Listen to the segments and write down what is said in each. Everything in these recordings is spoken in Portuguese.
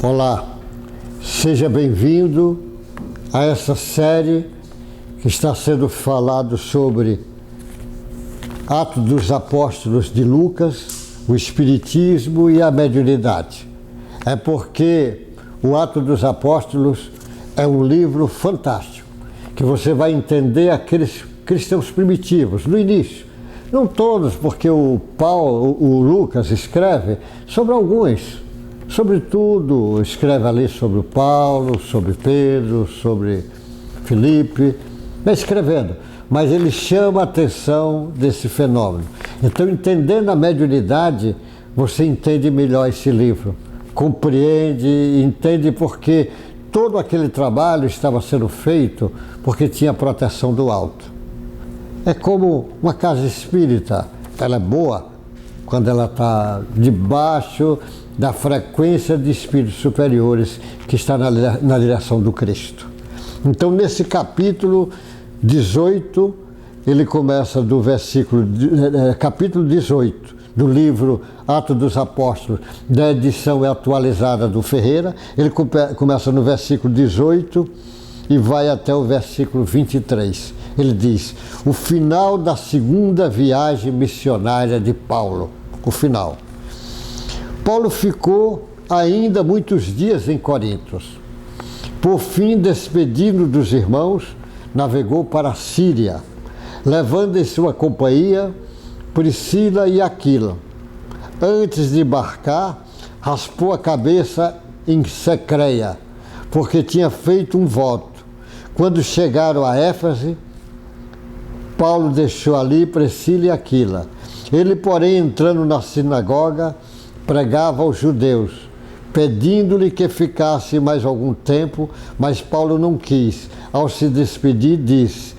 Olá, seja bem-vindo a essa série que está sendo falado sobre Atos dos Apóstolos de Lucas, o Espiritismo e a mediunidade. É porque o Atos dos Apóstolos é um livro fantástico, que você vai entender aqueles cristãos primitivos, no início. Não todos, porque o Lucas escreve sobre alguns. Sobretudo, escreve ali sobre o Paulo, sobre Pedro, sobre Filipe, vai escrevendo, mas ele chama a atenção desse fenômeno. Então, entendendo a mediunidade, você entende melhor esse livro, compreende, entende porque todo aquele trabalho estava sendo feito porque tinha proteção do alto. É como uma casa espírita, ela é boa quando ela está debaixo da frequência de espíritos superiores que está na direção do Cristo. Então, nesse capítulo 18, ele começa do capítulo 18 do livro Atos dos Apóstolos, da edição atualizada do Ferreira. Ele começa no versículo 18 e vai até o versículo 23. Ele diz: o final da segunda viagem missionária de Paulo. O final. Paulo ficou ainda muitos dias em Corintos. Por fim, despedindo dos irmãos, navegou para a Síria, levando em sua companhia Priscila e Aquila. Antes de embarcar, raspou a cabeça em Secreia, porque tinha feito um voto. Quando chegaram a Éfeso, Paulo deixou ali Priscila e Aquila. Ele, porém, entrando na sinagoga, pregava aos judeus, pedindo-lhe que ficasse mais algum tempo, mas Paulo não quis. Ao se despedir, disse: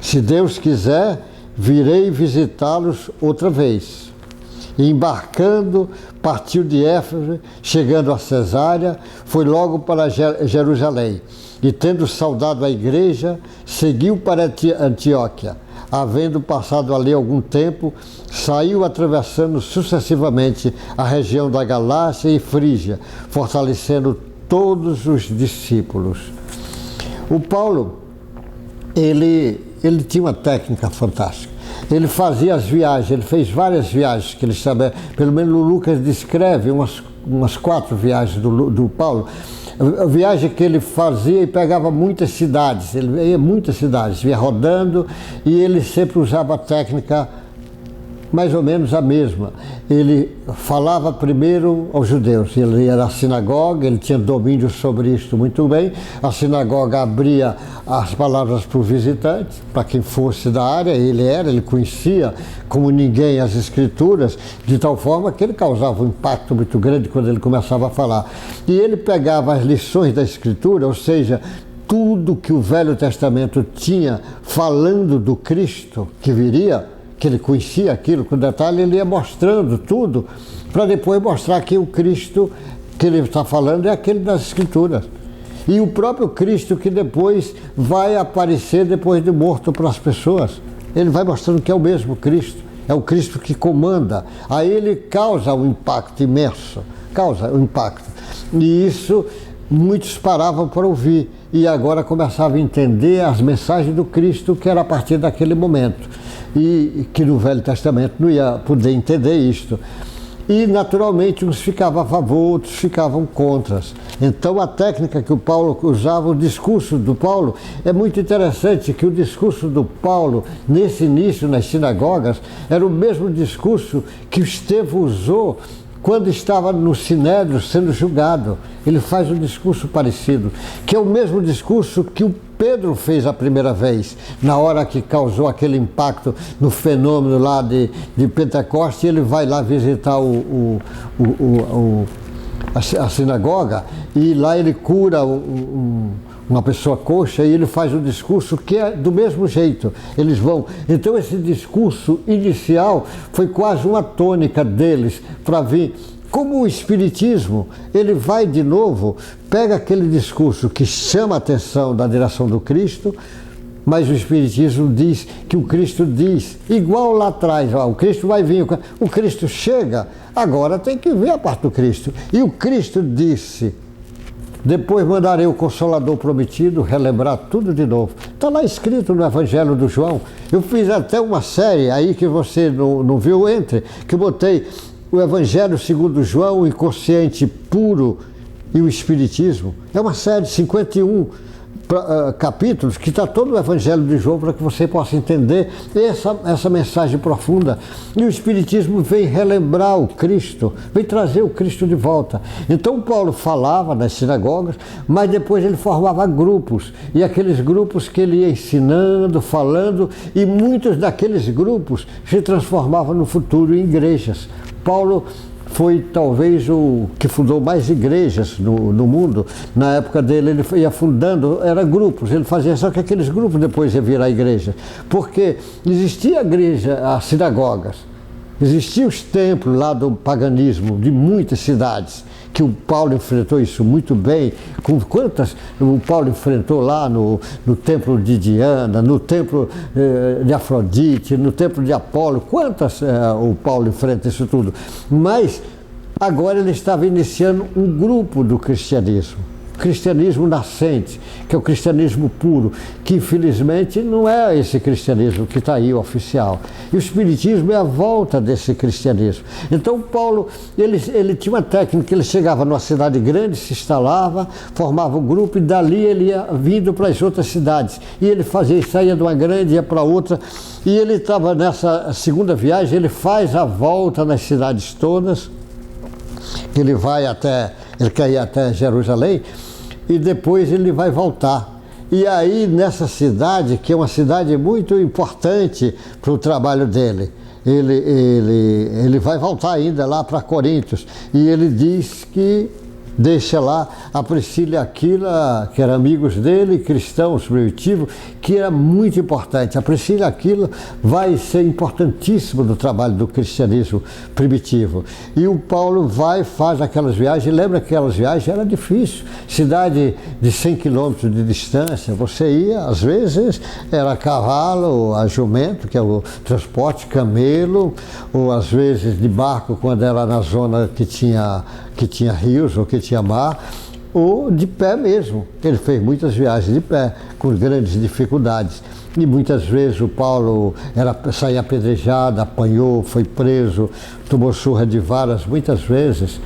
se Deus quiser, virei visitá-los outra vez. E embarcando, partiu de Éfeso, chegando a Cesárea, foi logo para Jerusalém, e tendo saudado a igreja, seguiu para Antioquia. Havendo passado ali algum tempo, saiu atravessando sucessivamente a região da Galácia e Frígia, fortalecendo todos os discípulos. O Paulo, ele tinha uma técnica fantástica. Ele fazia as viagens, ele fez várias viagens, que ele sabe, pelo menos o Lucas descreve umas 4 viagens do Paulo. A viagem que ele fazia e pegava muitas cidades, ele ia muitas cidades, ia rodando, e ele sempre usava a técnica mais ou menos a mesma. Ele falava primeiro aos judeus, ele ia na sinagoga, ele tinha domínio sobre isto muito bem. A sinagoga abria as palavras para o visitante, para quem fosse da área, ele conhecia como ninguém as escrituras, de tal forma que ele causava um impacto muito grande quando ele começava a falar. E ele pegava as lições da escritura, ou seja, tudo que o Velho Testamento tinha falando do Cristo que viria, que ele conhecia aquilo com detalhe, ele ia mostrando tudo, para depois mostrar que o Cristo que ele está falando é aquele das Escrituras. E o próprio Cristo que depois vai aparecer depois de morto para as pessoas. Ele vai mostrando que é o mesmo Cristo, é o Cristo que comanda. Aí ele causa um impacto imenso, causa um impacto. E isso muitos paravam para ouvir e agora começavam a entender as mensagens do Cristo, que era a partir daquele momento. E que no Velho Testamento não ia poder entender isto. E, naturalmente, uns ficavam a favor, outros ficavam contra. Então, a técnica que o Paulo usava, o discurso do Paulo, é muito interessante que o discurso do Paulo, nesse início, nas sinagogas, era o mesmo discurso que Estevão usou quando estava no Sinédrio sendo julgado. Ele faz um discurso parecido, que é o mesmo discurso que o Pedro fez a primeira vez, na hora que causou aquele impacto no fenômeno lá de Pentecostes. Ele vai lá visitar a sinagoga, e lá ele cura uma pessoa coxa, e ele faz um discurso que é do mesmo jeito. Eles vão. Então, esse discurso inicial foi quase uma tônica deles para vir. Como o Espiritismo, ele vai de novo, pega aquele discurso que chama a atenção da direção do Cristo, mas o Espiritismo diz que o Cristo diz, igual lá atrás, ó, o Cristo vai vir, o Cristo chega, agora tem que ver a parte do Cristo. E o Cristo disse, Depois mandarei o Consolador prometido, relembrar tudo de novo. Está lá escrito no Evangelho do João. Eu fiz até uma série aí que você não viu, entre, que eu botei o Evangelho segundo João, o inconsciente puro e o Espiritismo. É uma série de 51 capítulos que está todo o Evangelho de João para que você possa entender essa mensagem profunda. E o Espiritismo vem relembrar o Cristo, vem trazer o Cristo de volta. Então Paulo falava nas sinagogas, mas depois ele formava grupos, e aqueles grupos que ele ia ensinando, falando, e muitos daqueles grupos se transformavam no futuro em igrejas. Paulo foi talvez o que fundou mais igrejas no mundo. Na época dele, ele ia fundando, era grupos, ele fazia só que aqueles grupos depois iam virar igreja. Porque existia a igreja, as sinagogas, existiam os templos lá do paganismo de muitas cidades, que o Paulo enfrentou isso muito bem. Com quantas o Paulo enfrentou lá no templo de Diana, no templo de Afrodite, no templo de Apolo, quantas o Paulo enfrenta isso tudo. Mas agora ele estava iniciando um grupo do cristianismo nascente, que é o cristianismo puro, que infelizmente não é esse cristianismo que está aí, oficial. E o Espiritismo é a volta desse cristianismo. Então Paulo, ele tinha uma técnica, ele chegava numa cidade grande, se instalava, formava um grupo e dali ele ia vindo para as outras cidades. E ele saía de uma grande, ia para outra, e ele estava nessa segunda viagem, ele faz a volta nas cidades todas, ele quer ir até Jerusalém, e depois ele vai voltar. E aí, nessa cidade, que é uma cidade muito importante para o trabalho dele, ele vai voltar ainda lá para Corintos, e ele diz que deixa lá a Priscila e Aquila, que eram amigos dele, cristãos primitivos, que era muito importante. A Priscila e Aquila vai ser importantíssimo no trabalho do cristianismo primitivo. E o Paulo faz aquelas viagens, lembra que aquelas viagens era difícil, cidade de 100 quilômetros de distância, você ia, às vezes, era a cavalo, a jumento, que é o transporte, camelo, ou às vezes de barco, quando era na zona que tinha rios ou que tinha mar, ou de pé mesmo. Ele fez muitas viagens de pé, com grandes dificuldades. E muitas vezes o Paulo saía apedrejado, apanhou, foi preso, tomou surra de varas muitas vezes.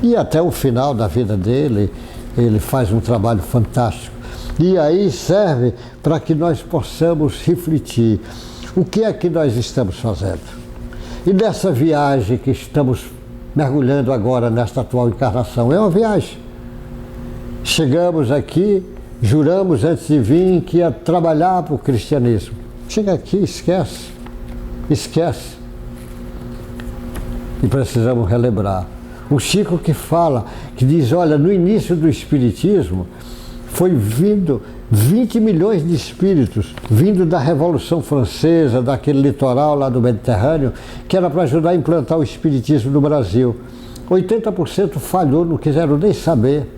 E até o final da vida dele, ele faz um trabalho fantástico. E aí serve para que nós possamos refletir o que é que nós estamos fazendo. E dessa viagem que estamos mergulhando agora nesta atual encarnação, é uma viagem. Chegamos aqui, juramos antes de vir que ia trabalhar para o cristianismo. Chega aqui, esquece. E precisamos relembrar. O Chico que diz, olha, no início do Espiritismo, foi vindo 20 milhões de espíritos, vindo da Revolução Francesa, daquele litoral lá do Mediterrâneo, que era para ajudar a implantar o Espiritismo no Brasil. 80% falhou, não quiseram nem saber.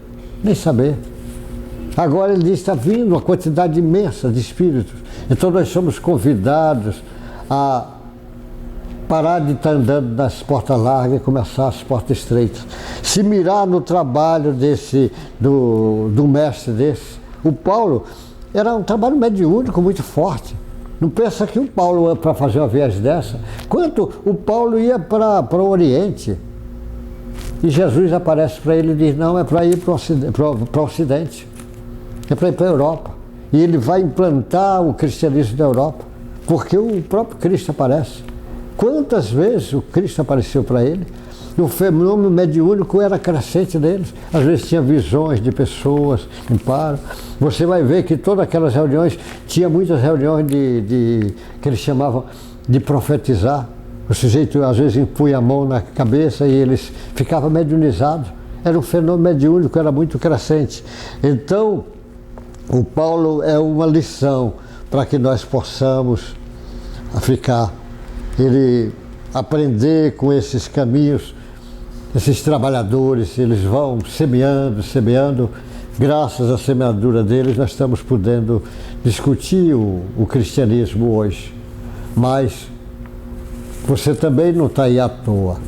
Agora ele diz, está vindo uma quantidade imensa de espíritos. Então nós somos convidados a parar de estar andando nas portas largas e começar as portas estreitas. Se mirar no trabalho do mestre desse. O Paulo era um trabalho mediúnico muito forte. Não pensa que o Paulo, para fazer uma viagem dessa, quanto o Paulo ia para o Oriente. E Jesus aparece para ele e diz, não, é para ir para o Ocidente. É para ir para a Europa. E ele vai implantar o cristianismo da Europa, porque o próprio Cristo aparece. Quantas vezes o Cristo apareceu para ele? O fenômeno mediúnico era crescente deles. Às vezes tinha visões de pessoas em paro. Você vai ver que todas aquelas reuniões, tinha muitas reuniões que eles chamavam de profetizar. O sujeito às vezes impunha a mão na cabeça e eles ficavam mediunizados. Era um fenômeno mediúnico, era muito crescente. Então, o Paulo é uma lição para que nós possamos ficar, ele aprender com esses caminhos. Esses trabalhadores, eles vão semeando, graças à semeadura deles, nós estamos podendo discutir o cristianismo hoje. Mas você também não está aí à toa.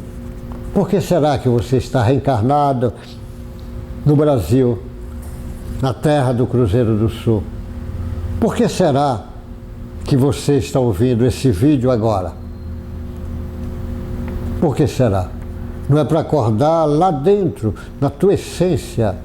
Por que será que você está reencarnado no Brasil, na terra do Cruzeiro do Sul. Por que será que você está ouvindo esse vídeo agora? Por que será? Não é para acordar lá dentro, na tua essência,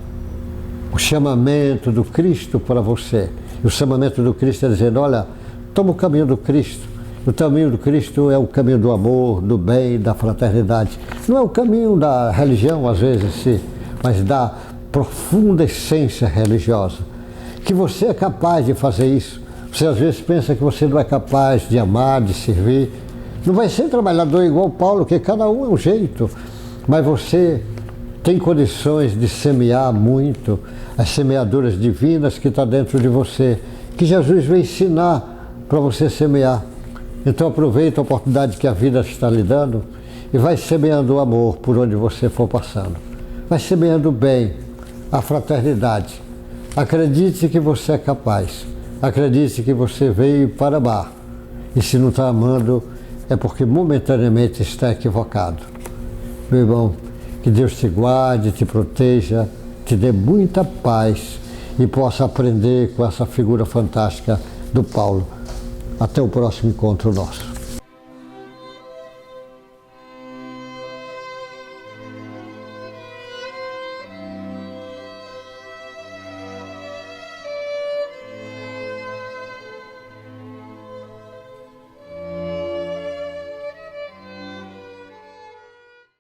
o chamamento do Cristo para você. E o chamamento do Cristo é dizendo, olha, toma o caminho do Cristo. O caminho do Cristo é o caminho do amor, do bem, da fraternidade. Não é o caminho da religião, às vezes, sim, mas da profunda essência religiosa. Que você é capaz de fazer isso. Você às vezes pensa que você não é capaz de amar, de servir. Não vai ser trabalhador igual Paulo, que cada um é um jeito. Mas você tem condições de semear muito as semeaduras divinas que estão dentro de você, que Jesus vai ensinar para você semear. Então aproveita a oportunidade que a vida está lhe dando e vai semeando o amor por onde você for passando. Vai semeando o bem, a fraternidade. Acredite que você é capaz. Acredite que você veio para amar. E se não está amando, é porque momentaneamente está equivocado. Meu irmão, que Deus te guarde, te proteja, te dê muita paz e possa aprender com essa figura fantástica do Paulo. Até o próximo encontro nosso.